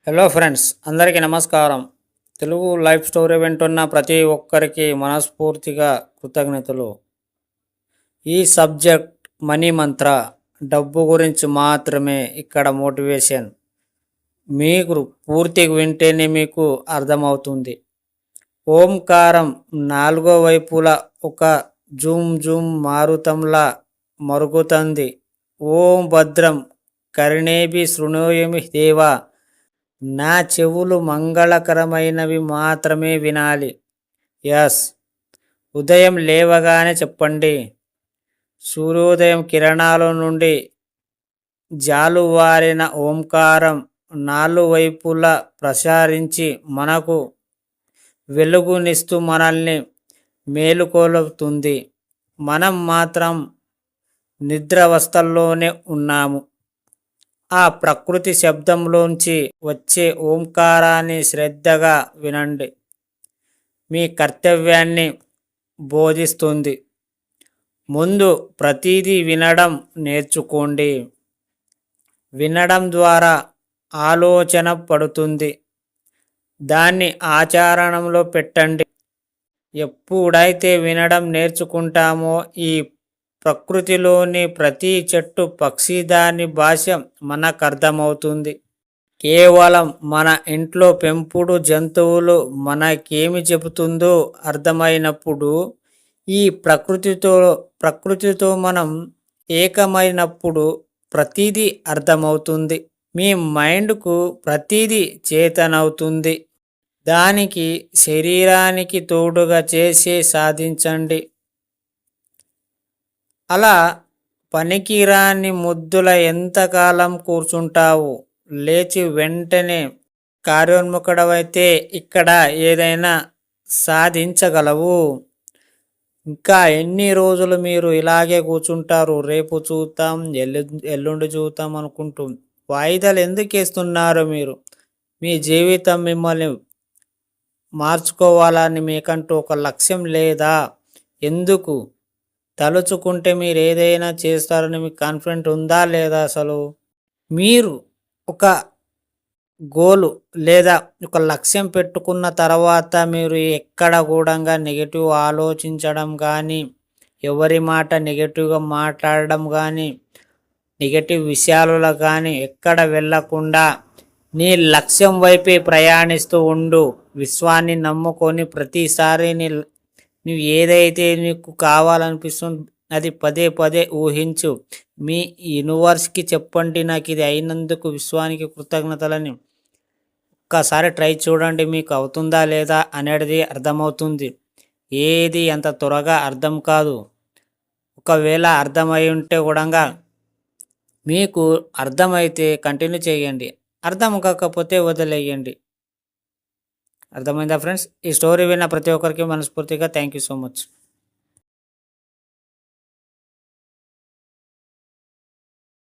Hello friends, అందరికీ నమస్కారం. Telugu life story వింటున్న ప్రతి ఒక్కరికి మనస్ఫూర్తిగా కృతజ్ఞతలు. ఈ సబ్జెక్ట్ మనీ మంత్ర, డబ్బు గురించి మాత్రమే. ఇక్కడ మోటివేషన్ మీకు పూర్తిగా వింటేనే మీకు అర్థమవుతుంది. ఓంకారం నాలుగో వైపులా ఒక జూమ్ జూమ్ మారుతంలా మరుగుతుంది. ఓం భద్రం కర్ణేభి శృణోయమి దేవా, నా చెవులు మంగళకరమైనవి మాత్రమే వినాలి. ఎస్, ఉదయం లేవగానే చెప్పండి. సూర్యోదయం కిరణాల నుండి జాలువారిన ఓంకారం నాలుగు వైపులా ప్రసారించి మనకు వెలుగునిస్తూ మనల్ని మేలుకొలుపుతుంది. మనం మాత్రం నిద్రావస్థల్లోనే ఉన్నాము. ఆ ప్రకృతి శబ్దంలోంచి వచ్చే ఓంకారాన్ని శ్రద్ధగా వినండి. మీ కర్తవ్యాన్ని బోధిస్తుంది. ముందు ప్రతిదీ వినడం నేర్చుకోండి. వినడం ద్వారా ఆలోచన పడుతుంది. దాన్ని ఆచరణలో పెట్టండి. ఎప్పుడైతే వినడం నేర్చుకుంటామో ఈ ప్రకృతిలోని ప్రతి చెట్టు, పక్షి దాని భాష మనకు అర్థమవుతుంది. కేవలం మన ఇంట్లో పెంపుడు జంతువులు మనకేమి చెబుతుందో అర్థమైనప్పుడు, ఈ ప్రకృతితో మనం ఏకమైనప్పుడు ప్రతిదీ అర్థమవుతుంది. మీ మైండ్కు ప్రతిదీ చేతనవుతుంది. దానికి శరీరానికి తోడుగా చేసే సాధించండి. అలా పనికిరాని ముద్దుల ఎంతకాలం కూర్చుంటావు? లేచి వెంటనే కార్యోన్ముఖుడవైతే ఇక్కడ ఏదైనా సాధించగలవు. ఇంకా ఎన్ని రోజులు మీరు ఇలాగే కూర్చుంటారు? రేపు చూద్దాం, ఎల్లుండి చూద్దాం అనుకుంటూ వాయిదాలు ఎందుకు వేస్తున్నారు? మీరు మీ జీవితం మిమ్మల్ని మార్చుకోవాలని మీకంటూ ఒక లక్ష్యం లేదా? ఎందుకు తలుచుకుంటే మీరు ఏదైనా చేస్తారని మీకు కాన్ఫిడెంట్ ఉందా లేదా? అసలు మీరు ఒక గోలు లేదా ఒక లక్ష్యం పెట్టుకున్న తర్వాత మీరు ఎక్కడ కూడా నెగిటివ్ ఆలోచించడం కానీ, ఎవరి మాట నెగిటివ్గా మాట్లాడడం కానీ, నెగిటివ్ విషయాలలో కానీ ఎక్కడ వెళ్ళకుండా నీ లక్ష్యం వైపే ప్రయాణిస్తూ ఉండు. విశ్వాన్ని నమ్ముకొని ప్రతిసారి నువ్వు ఏదైతే నీకు కావాలనిపిస్తుందో అది పదే పదే ఊహించు. మీ యూనివర్స్కి చెప్పండి, నాకు ఇది అయినందుకు విశ్వానికి కృతజ్ఞతలని. ఒక్కసారి ట్రై చూడండి, మీకు అవుతుందా లేదా అనేది అర్థమవుతుంది. ఏది అంత త్వరగా అర్థం కాదు. ఒకవేళ అర్థమై ఉంటే కూడా మీకు అర్థమైతే కంటిన్యూ చేయండి, అర్థం కాకపోతే వదిలేయండి. అర్థమైందా ఫ్రెండ్స్? ఈ స్టోరీ విన్న ప్రతి ఒక్కరికి మనస్ఫూర్తిగా థ్యాంక్ యూ సో మచ్.